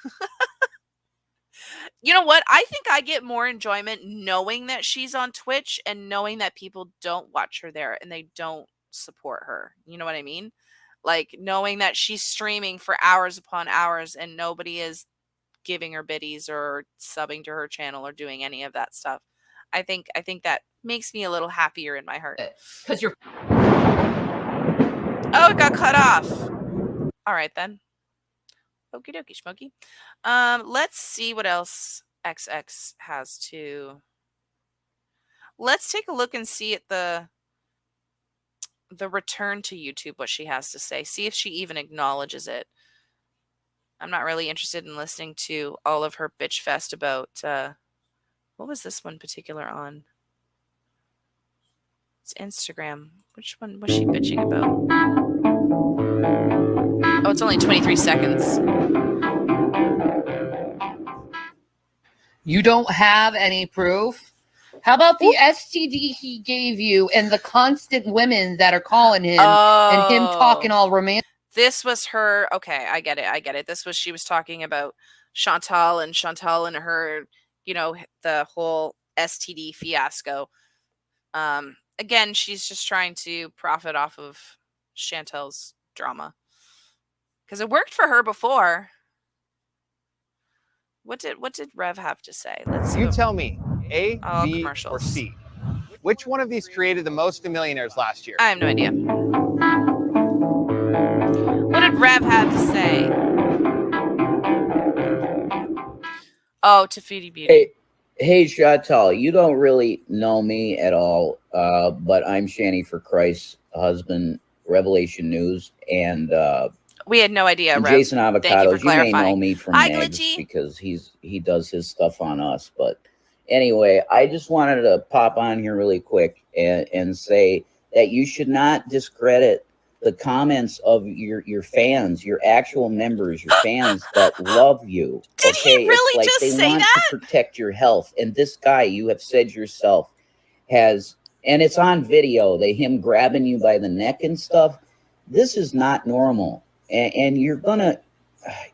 You know what? I think I get more enjoyment knowing that she's on Twitch and knowing that people don't watch her there and they don't support her. You know what I mean? Like knowing that she's streaming for hours upon hours and nobody is giving her biddies or subbing to her channel or doing any of that stuff. I think that makes me a little happier in my heart. Because you're... Oh, it got cut off. All right, then. Okie dokie, schmokey. Let's see what else XX has to... Let's take a look and see at the return to YouTube, what she has to say. See if she even acknowledges it. I'm not really interested in listening to all of her bitch fest about... what was this one particular on? It's Instagram. Which one was she bitching about? Oh, it's only 23 seconds. You don't have any proof? How about the STD he gave you and the constant women that are calling him and him talking all romantic? This was her. Okay, I get it. She was talking about Chantal and her, you know, the whole STD fiasco. Again, she's just trying to profit off of Chantal's drama. Because it worked for her before. What did Rev have to say? Let's see. You tell me, A, B, or C. Which one of these created the most of millionaires last year? I have no idea. What did Rev have to say? Oh, Tafiti Beauty. Hey, Chantal, you don't really know me at all, but I'm Shanny for Christ's husband, Revelation News, and we had no idea. And Jason Avocados, you may know me from Megs because he does his stuff on us. But anyway, I just wanted to pop on here really quick and say that you should not discredit the comments of your fans, your actual members, your fans that love you. Did he really it's like just they say want that? to protect your health. And this guy, you have said yourself, has, and it's on video, him grabbing you by the neck and stuff. This is not normal. And you're gonna,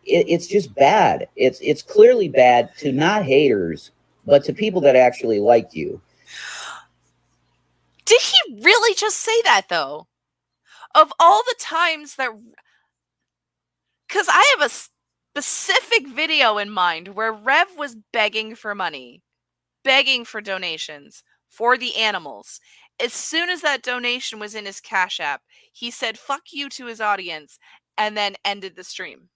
it's just bad. It's clearly bad to not haters, but to people that actually like you. Did he really just say that though? Of all the times that, because I have a specific video in mind where Rev was begging for money, begging for donations for the animals. As soon as that donation was in his Cash App, he said, fuck you to his audience, and then ended the stream.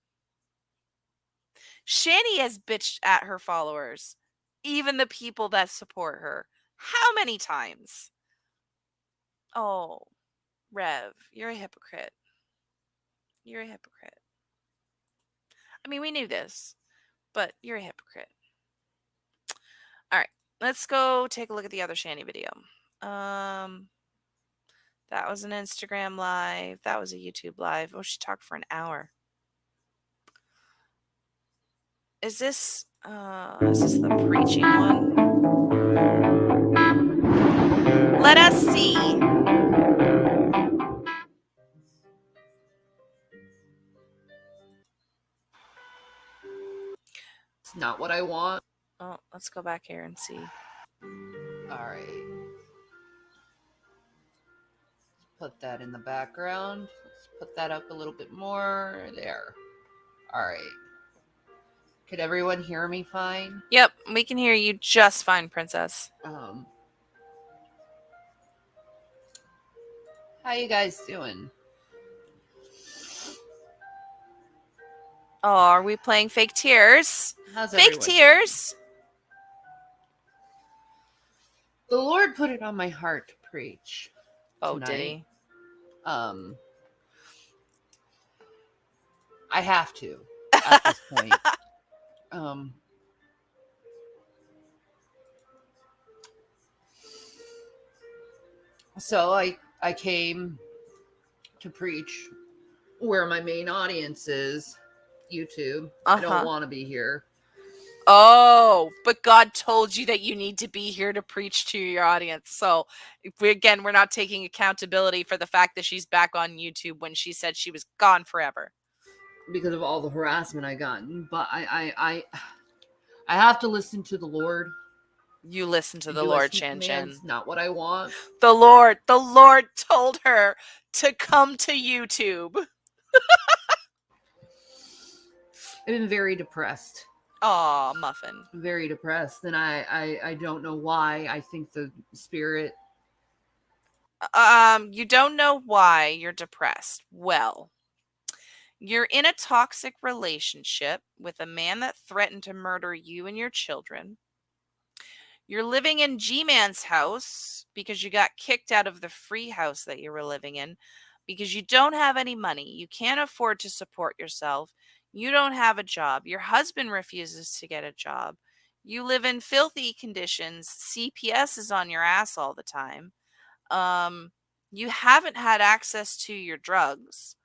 Shanny has bitched at her followers, even the people that support her. How many times? Oh, Rev, you're a hypocrite. You're a hypocrite. I mean, we knew this, but you're a hypocrite. All right, let's go take a look at the other Shanny video. That was an Instagram live. That was a YouTube live. Oh, she talked for an hour. Is this the preaching one? Let us see. It's not what I want. Oh, let's go back here and see. All right. Put that in the background. Let's put that up a little bit more. There. All right. Could everyone hear me fine? Yep, we can hear you just fine, Princess. How you guys doing? Oh, are we playing fake tears? How's Fake everyone tears? doing? The Lord put it on my heart to preach. Oh, tonight. did he? I have to at this point. So I came to preach where my main audience is, YouTube. I don't want to be here. Oh, but God told you that you need to be here to preach to your audience. So we're not taking accountability for the fact that she's back on YouTube when she said she was gone forever. Because of all the harassment I gotten. But I have to listen to the Lord. You listen to the Lord, ShanShan. Not what I want. The Lord told her to come to YouTube. I've been very depressed. Aw, Muffin. Very depressed, and I don't know why. I think the spirit. You don't know why you're depressed. Well, you're in a toxic relationship with a man that threatened to murder you and your children. You're living in G-Man's house because you got kicked out of the free house that you were living in because you don't have any money. You can't afford to support yourself. You don't have a job. Your husband refuses to get a job. You live in filthy conditions. CPS is on your ass all the time. You haven't had access to your drugs.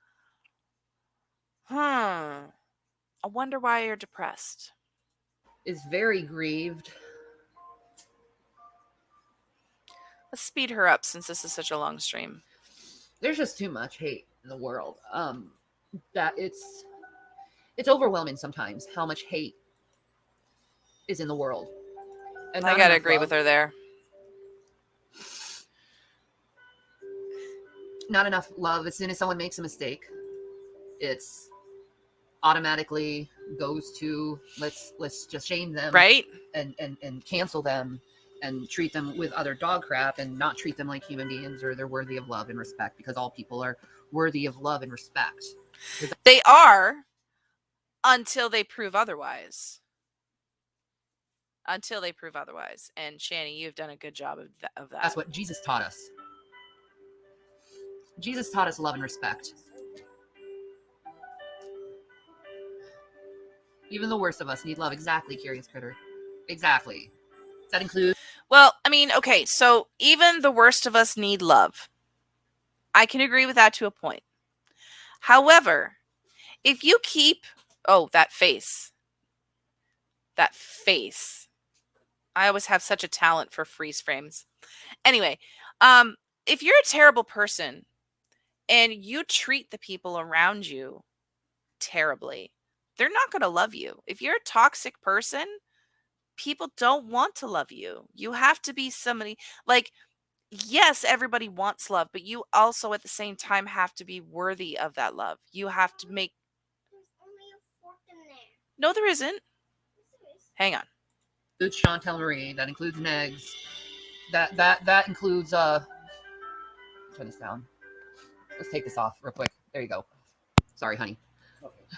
I wonder why you're depressed. Is very grieved. Let's speed her up since this is such a long stream. There's just too much hate in the world. That it's overwhelming sometimes how much hate is in the world. And I gotta agree with her there. Not enough love. As soon as someone makes a mistake, it's automatically goes to let's just shame them, right? And cancel them and treat them with other dog crap and not treat them like human beings or they're worthy of love and respect, because all people are worthy of love and respect. They are, until they prove otherwise. Until they prove otherwise. And Shanny, you've done a good job of that. That's what Jesus taught us. Jesus taught us love and respect. Even the worst of us need love. Exactly, Curious Critter. Exactly. Does that include? Well, I mean, okay, so even the worst of us need love. I can agree with that to a point. However, if you keep... Oh, that face. That face. I always have such a talent for freeze frames. Anyway, if you're a terrible person and you treat the people around you terribly, they're not going to love you. If you're a toxic person, people don't want to love you. You have to be somebody like, yes, everybody wants love, but you also at the same time have to be worthy of that love. You have to make... There's only a fork in there. No, there isn't. Hang on. Includes Chantel Marie. That includes Negs. That includes turn this down. Let's take this off real quick. There you go. Sorry, honey.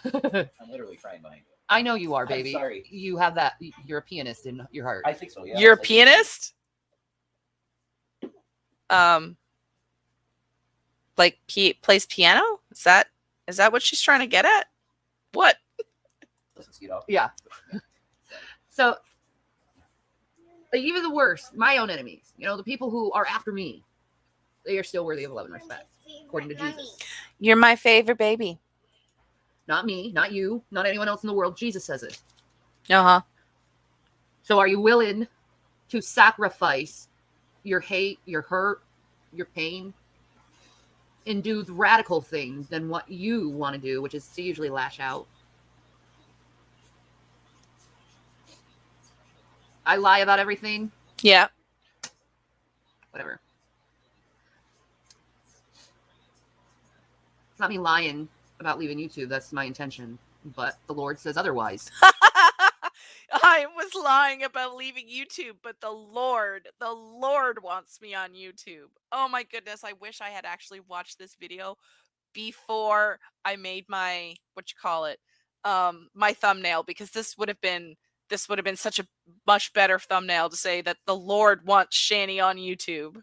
Okay. I'm literally trying behind you. I know you are, baby. I'm sorry. You have that. You're a pianist in your heart. I think so, yeah. You're a pianist? Like plays piano? Is that what she's trying to get at? What? Yeah. So, even the worst, my own enemies, the people who are after me, they are still worthy of love and respect, according to Jesus. You're my favorite baby. Not me, not you, not anyone else in the world. Jesus says it. Uh-huh. So are you willing to sacrifice your hate, your hurt, your pain, and do the radical things than what you want to do, which is to usually lash out. I lie about everything. Yeah. Whatever. It's not me lying about leaving YouTube. That's my intention. But the Lord says otherwise. I was lying about leaving YouTube, but the Lord wants me on YouTube. Oh my goodness. I wish I had actually watched this video before I made my, my thumbnail, because this would have been such a much better thumbnail to say that the Lord wants Shanny on YouTube.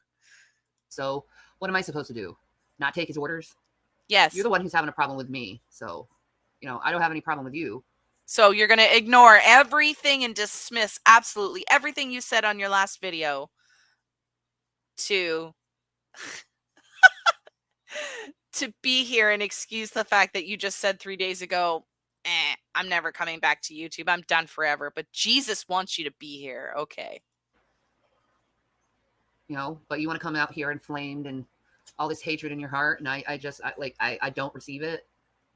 So what am I supposed to do? Not take his orders? Yes. You're the one who's having a problem with me. So, I don't have any problem with you. So you're going to ignore everything and dismiss absolutely everything you said on your last video to to be here and excuse the fact that you just said 3 days ago, I'm never coming back to YouTube. I'm done forever. But Jesus wants you to be here. Okay. But you want to come out here inflamed and all this hatred in your heart. And I don't receive it.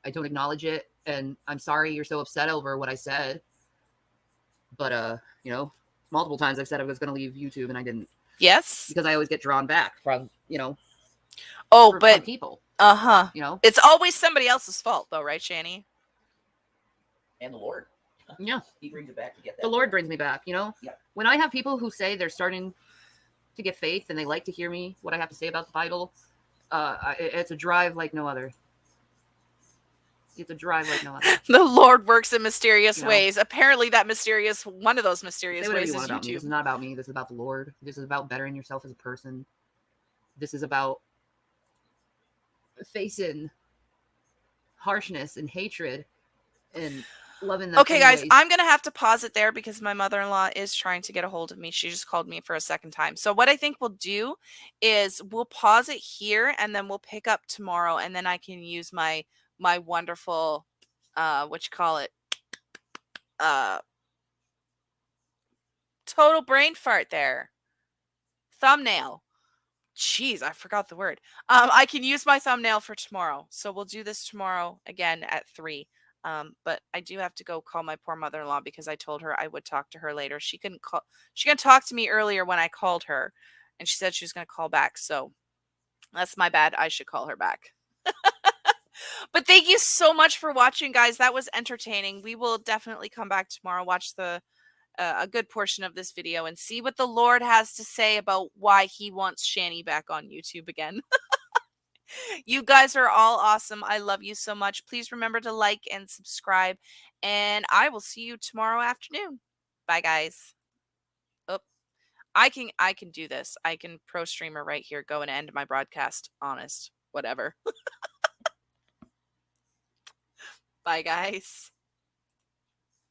I don't acknowledge it. And I'm sorry you're so upset over what I said. But, multiple times I've said I was going to leave YouTube and I didn't. Yes. Because I always get drawn back from, from people. Uh-huh. It's always somebody else's fault though, right, Shanny? And the Lord. Yeah. He brings it back to get that. The Lord brings me back, Yeah. When I have people who say they're starting to get faith and they like to hear me, what I have to say about the Bible, it's a drive like no other. It's a drive like no other. The Lord works in mysterious ways. Apparently one of those mysterious ways is YouTube. This is not about me. This is about the Lord. This is about bettering yourself as a person. This is about facing harshness and hatred and loving them. Okay, guys, I'm going to have to pause it there because my mother-in-law is trying to get a hold of me. She just called me for a second time. So what I think we'll do is we'll pause it here and then we'll pick up tomorrow, and then I can use my wonderful total brain fart there. Thumbnail. Jeez, I forgot the word. I can use my thumbnail for tomorrow. So we'll do this tomorrow again at 3. But I do have to go call my poor mother-in-law because I told her I would talk to her later. She couldn't talk to me earlier when I called her, and she said she was going to call back. So that's my bad. I should call her back. But thank you so much for watching, guys. That was entertaining. We will definitely come back tomorrow, watch a good portion of this video, and see what the Lord has to say about why he wants Shanny back on YouTube again. You guys are all awesome. I love you so much. Please remember to like and subscribe, and I will see you tomorrow afternoon. Bye, guys. Oh, I can do this. I can pro streamer right here. Go and end my broadcast. Honest. Whatever. Bye, guys.